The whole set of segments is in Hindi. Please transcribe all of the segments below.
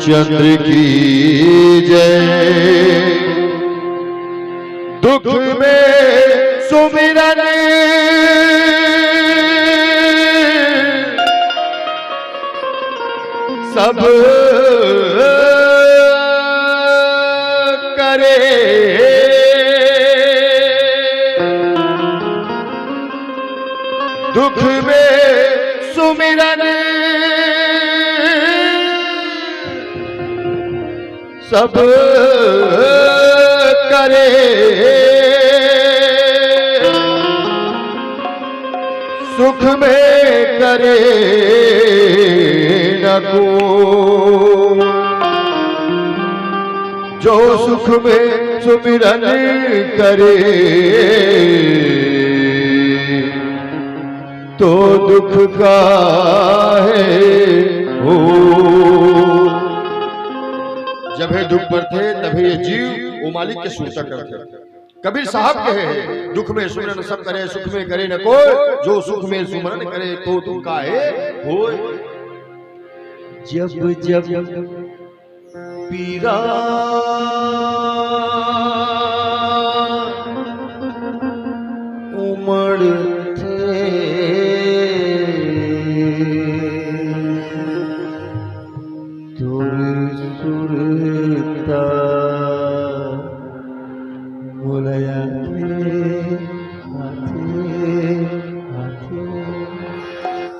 चंद्र की जय। दुख में सुमिरन सब करे, दुख में सुमिरन सब करे, सुख में करे न को। जो सुख में सुमिरन करे तो दुख का है हो। जब है दुख पर थे तभी ये जीव वो मालिक के सुरता करते। कबीर साहब कहे दुख में सुमिरन सब करे, सुख में करे न कोई। जो सुख में सुमिरन करे तो दुख का है हो। जब जब पीरा उमड़ते तुर सुरता बोलया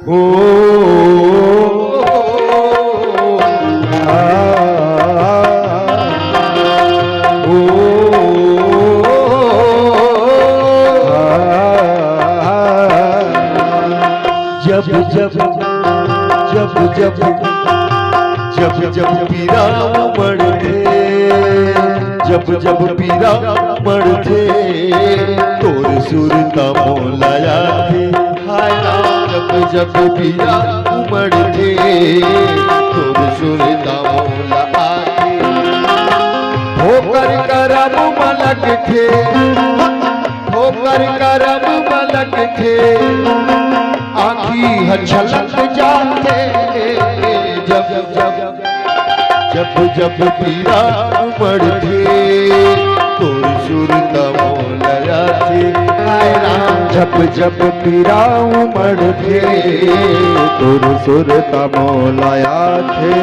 हो। जब जब जब जब जब जब पीरा उमड़ते, जब जब पीरा उमड़ते तोर सुरता मोलाया थे। हाय राम जब जब पीरा उमड़ते तोर सुरता मोला आते। होकर करम मलक थे, होकर करम मलक थे, आँखी छलक जाते। जब जब जब जब पीरा उमड़ते तोर सुरता मोलया थे। हाय राम जब जब पीरा उमड़ते तोर सुरता मोलया थे।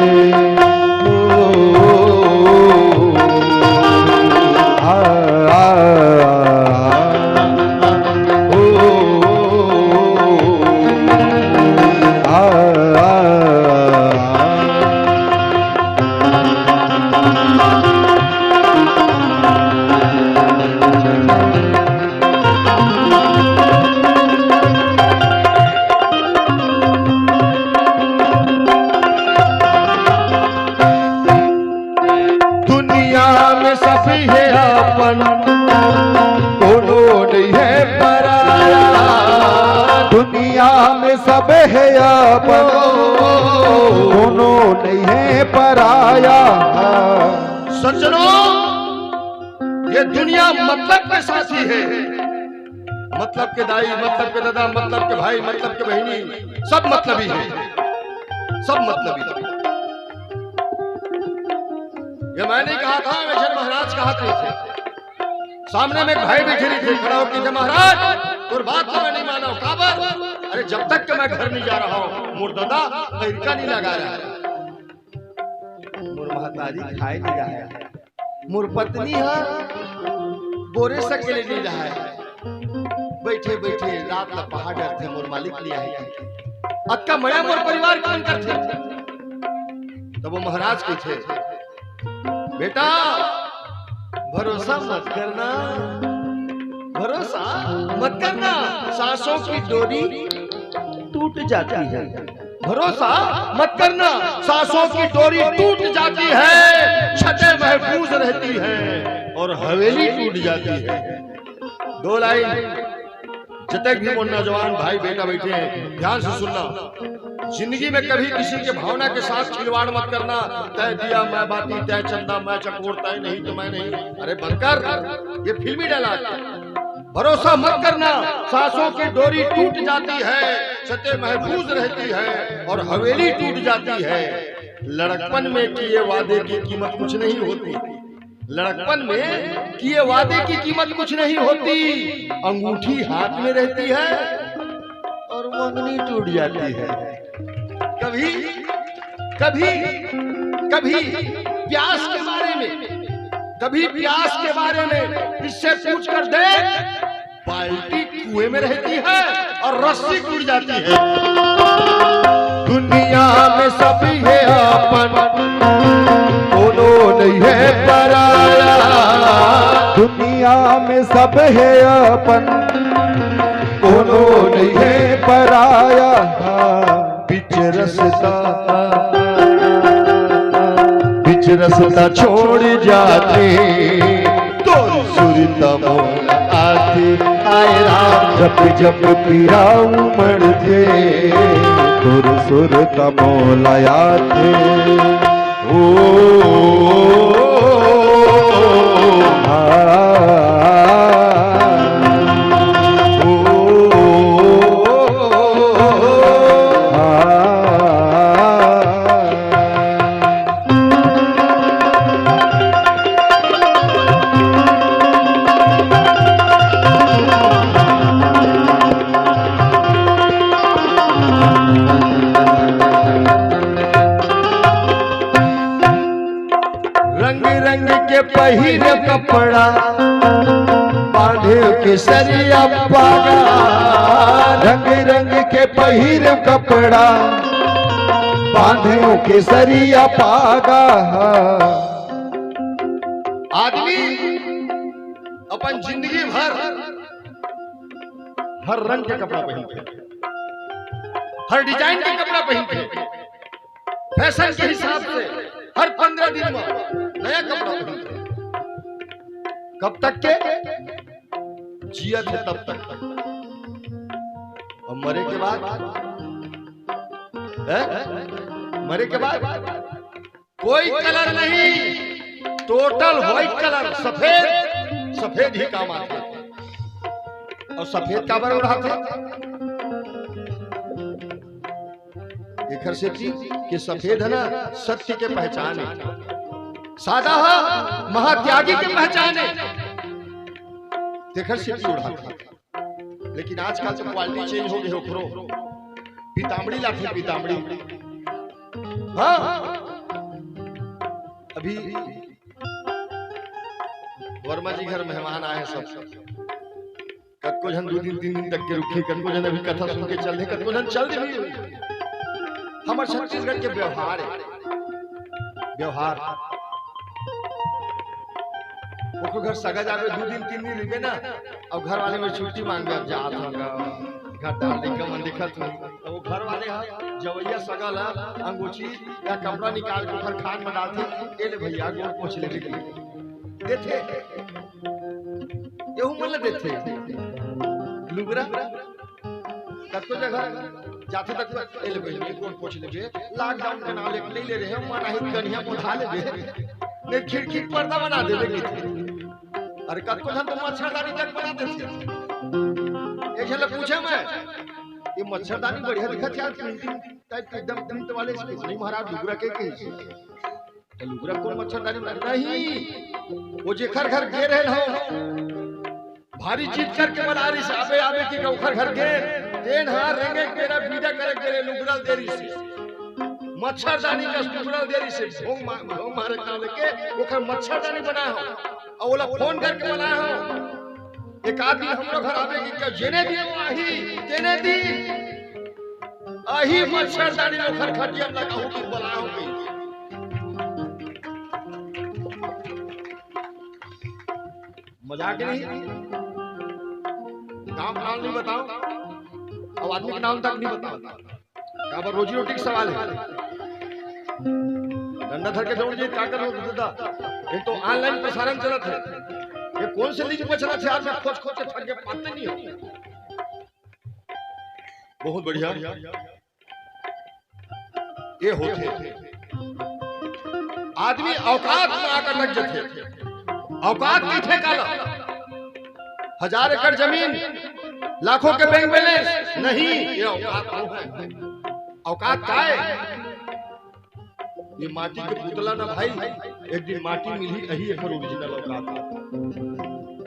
सब है अपन दोनों नहीं है पराया। सज्जनों ये दुनिया मतलब के साथी है। मतलब के दाई, मतलब के दादा, मतलब के भाई, मतलब के बहनी, सब मतलबी है, सब मतलबी। ये मैंने कहा था, मेजर महाराज कहा थे। सामने में एक भाई बैठे नहीं थे, खड़ा होकर महाराज और बात तो मैं नहीं माना। काबर अरे जब तक कि मैं घर नहीं जा रहा हूँ मुर्दादा तरीका नहीं लगा रहा है। मुर महतारी खाए नहीं रहा है, मुर पत्नी है बोरे से के लिए नहीं रहा है। बैठे बैठे रात का पहाड़ थे मोर मालिक लिया है अक्का मया मोर परिवार कौन करते। तब वो महाराज के थे, बेटा भरोसा मत करना, भरोसा मत करना, सांसों की डोरी टूट जाती है। भरोसा मत करना, सांसों की डोरी टूट जाती है, छतें महफूज रहती है और हवेली टूट जाती है। दो लाइन जतक भी वो नौजवान भाई बेटा बैठे हैं ध्यान से सुनना। जिंदगी में कभी किसी के भावना के साथ खिलवाड़ मत करना। तय दिया मैं बाती, तय चंदा मैं चकोर, तय नहीं तो मैं नहीं। अरे बनकर ये फिल्मी डायलॉग। भरोसा मत करना, सांसों की डोरी टूट जाती है, सते महफूज रहती है और हवेली टूट जाती है। लड़कपन में किए वादे की कीमत कुछ नहीं होती, लड़कपन में किए वादे की कीमत कुछ नहीं होती। अंगूठी हाथ में रहती है और मंगनी टूट जाती है। कभी कभी कभी प्यास के बारे में, कभी प्यास के बारे में इससे पूछ कर देख, बाल्टी कुएं में रहती है और रस्सी टूट जाती है। दुनिया में सब है अपन, दोनों नहीं है पराया। दुनिया में सब है अपन, दोनों नहीं है पराया। बीच रास्ता छोड़ जाते तो सुरता मोल आते। आए राम जब जब पीरा उमड़ते सुर सुर का मौलाया थे। पहिर कपड़ा बांधे केसरिया पागा। रंग रंग के पहिर कपड़ा बांधे केसरिया पागा। आदमी अपन जिंदगी भर हर रंग के कपड़ा पहनते, हर डिजाइन के कपड़ा पहनते, फैशन के हिसाब से हर 15 दिन में नया कपड़ा पहनते। कब तक के जिया थे तब तक, और मरे के बाद मरे के बाद कोई कलर नहीं, टोटल व्हाइट कलर, सफेद सफेद ही काम आते। और सफेद का बर रहा था एक से कि सफेद है ना सत्य के पहचान है, सादा है महात्यागी के पहचान है। देखर से उड़ा था, लेकिन आजकल तो क्वालिटी चेंज हो गई हो। खरो पीताम्बरी लाते, पीताम्बरी। हाँ अभी वर्मा जी घर मेहमान आए सब, कतको जन 2 दिन 3 दिन तक के रुके, कतको जन अभी कथा सुन के चल रहे, कतको जन चल रही। हमारे छत्तीसगढ़ के व्यवहार है, व्यवहार वो घर सगा जावे 2 दिन 3 दिन रुके ना, अब घर वाले में छुट्टी मांगे, अब जात होगा घर डाल देगा मन दिखत हो, तो वो घर वाले हा जवैया सगल अंगूठी या कपड़ा निकाल के घर खान में डालते। ए ले भैया गोड़ पोछ ले देथे, यहू मन देथे। लुगरा कतको जगह जाते तक ए ले भैया गोड़ पोछ ले, लॉकडाउन के नाम ले रहे हैं मन ही कन्या उठा ले, खिड़की पर्दा बना देवे। अरे कतको हम तो मच्छरदानी तक बना देते। एक झलक पूछे मैं, ये मच्छरदानी बढ़िया दिखत यार, प्रिंटिंग टाइप एकदम प्रिंट वाले नहीं महाराज लुगरा के तो लुगरा को मच्छरदानी नहीं, वो जेखर घर गे रहे हो भारी चीज करके बना रही से आबे आबे की गौखर घर गे देन हां रेंगे केरा बीड़ा करे के लुगरल देरी से मच्छरदानी का लुगरल देरी से भोंग मारे का लेके ओखर मच्छरदानी बनाया हो और ओला फोन करके बनाया हो। एक आदमी हमरो घर आवे की क्या जेने दिए आही तेने दी आही मच्छरदानी ओखर खटिया लगाऊ की बनाया हो। मजाक नहीं, नाम नाम नहीं बताओ, अब आदमी के नाम तक नहीं बताओ, क्या बार रोजी रोटी का सवाल है। डंडा धर के दौड़ जाए क्या करो दादा, एक तो ऑनलाइन प्रसारण चलत है, ये कौन से लिंक पे चला थे आज मैं खोज खोज के थक गया, पाते नहीं हो। बहुत बढ़िया ये होते आदमी औकात में आकर लग जाते, औकात की ठेका 1000 एकड़ जमीन लाखों के बैंक बैलेंस नहीं, ये औकात वो है। औकात का है? ये माटी के पुतला ना भाई, एक दिन माटी मिली, यही एक ओरिजिनल औकात।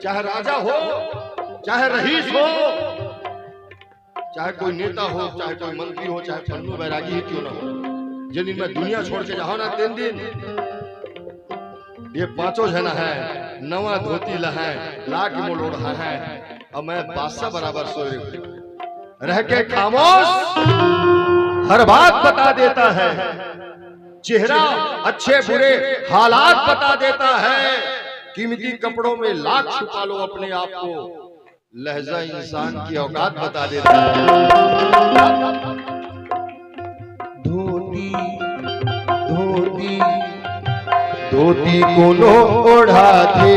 चाहे राजा हो, चाहे रईस हो, चाहे कोई नेता हो, चाहे कोई मंत्री हो, चाहे पन्नू बैरागी ही क्यों ना हो, जिन दिन में दुनिया छोड़ के जाओ ना, 3 दिन ये 5 जना है, नवा धोती लहा लाख मोड़ रहा है, और मैं बादशाह बराबर सोए रह के खामोश हर बात बता देता है। चेहरा अच्छे बुरे हालात बता देता है। कीमती कपड़ों में लाख छुपा लो अपने आप को, लहजा इंसान की औकात बता देता है। धोती धोती धोती को ओढ़ा थे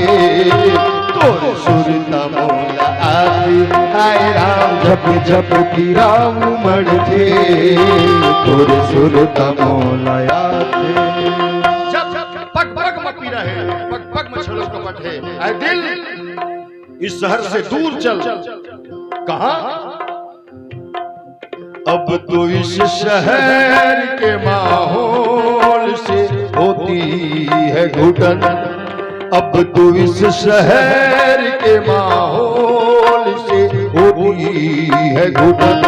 तोर सुरता मौला आती, हाय राम जप जप की राम उमड़ थे तोर सुरता मौला आते। जब पग पग मपी रहे, पग पग मछलों कपट है, ऐ दिल इस शहर से दूर चल। कहां? अब तो इस शहर के माहौल से होती है घुटन, अब तो इस शहर के माहौल से होती है घुटन।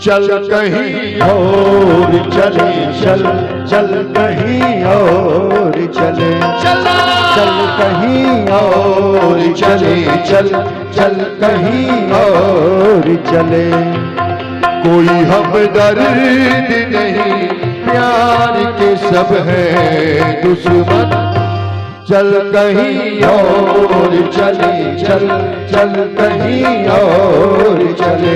चल कहीं और चले, चल चल कहीं और चले, चल कहीं और चले, चल चल कहीं और चले। कोई हमदर्द नहीं, प्यार के सब है दुश्मन। चल कहीं और चले, चल चल कहीं और चले,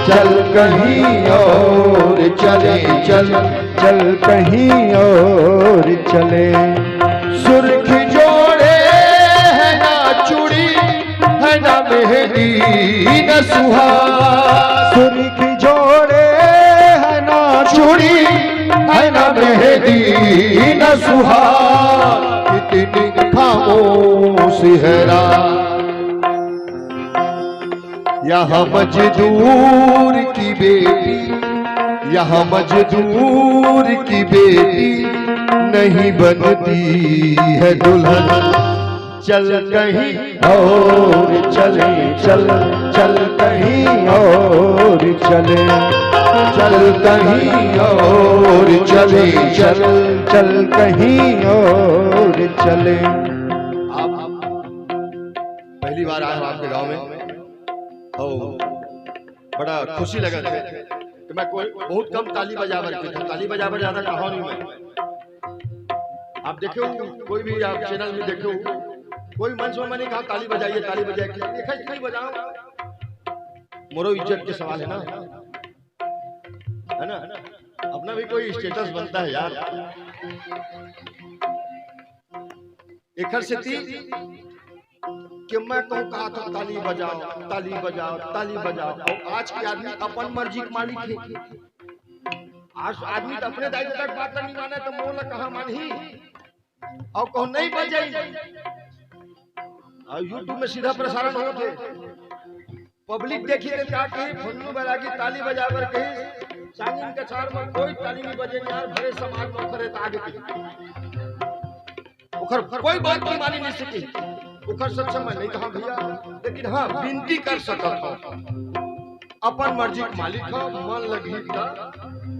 चल कहीं और चले, चल चल कहीं और चले। सुर्ख जोड़े है ना चूड़ी, है ना मेहंदी न सुहाग। सुर्ख जोड़े है ना चूड़ी, है ना मेहंदी न सुहाग। कितनी खामोश है रात, यहाँ मजदूर की बेटी, यहाँ मजदूर की बेटी नहीं बनती है दुल्हन। चल कहीं और चले, चल चल कहीं और चले, चल कहीं और चले, चल चल कहीं और चले। आप पहली बार आए हो आपके गांव में, बड़ा खुशी लगा थे कि मैं कोई बहुत कम ताली बजावर के था, ताली बजावर ज्यादा कहा नहीं मैं। आप देखे हो कोई भी आप चैनल में देखे हो, कोई मंच में मैंने कहा ताली बजाइए, ताली बजाइए, देखा नहीं बजाओ। मोरो इज्जत के सवाल है ना, है ना, अपना भी कोई स्टेटस बनता है यार। एक से थी कि मैं कहूँ कहा था ताली बजाओ, ताली बजाओ, ताली बजाओ। और आज के आदमी अपन मर्जी के मालिक है। आज आदमी तो अपने दायित्व तक बात नहीं माने तो मोला कहा मान ही, और कहो नहीं बजाई। और यूट्यूब में सीधा प्रसारण होते, पब्लिक देखी तो क्या कही, फन्नू बैरागी ताली बजावर कही, सांगिन के चार में कोई ताली नहीं बजे यार, भरे समाज में करे आगे पीछे उखर कोई बात नहीं मानी नहीं सकी। उखर सक्षम मैं नहीं कहा भैया, लेकिन हाँ विनती कर सकता था। अपन मर्जी के मालिक हो, मन लगी था,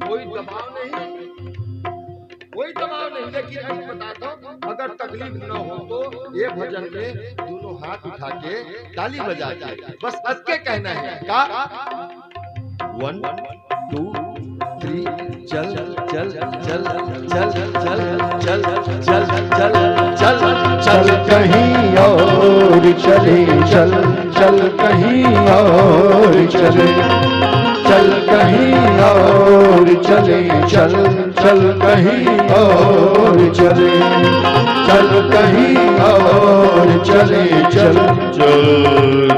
कोई दबाव नहीं, कोई दबाव नहीं। लेकिन एक बता दो, अगर तकलीफ न हो तो ये भजन में दोनों हाथ उठा के ताली बजा के बस अक्के कहना है का 1 2 3 चल चल चल चल चल चल चल चल चल चल कहीं और चले, चल चल कहीं और चले, चल कहीं और चले, चल चल कहीं और चले, चल कहीं और चले, चल चल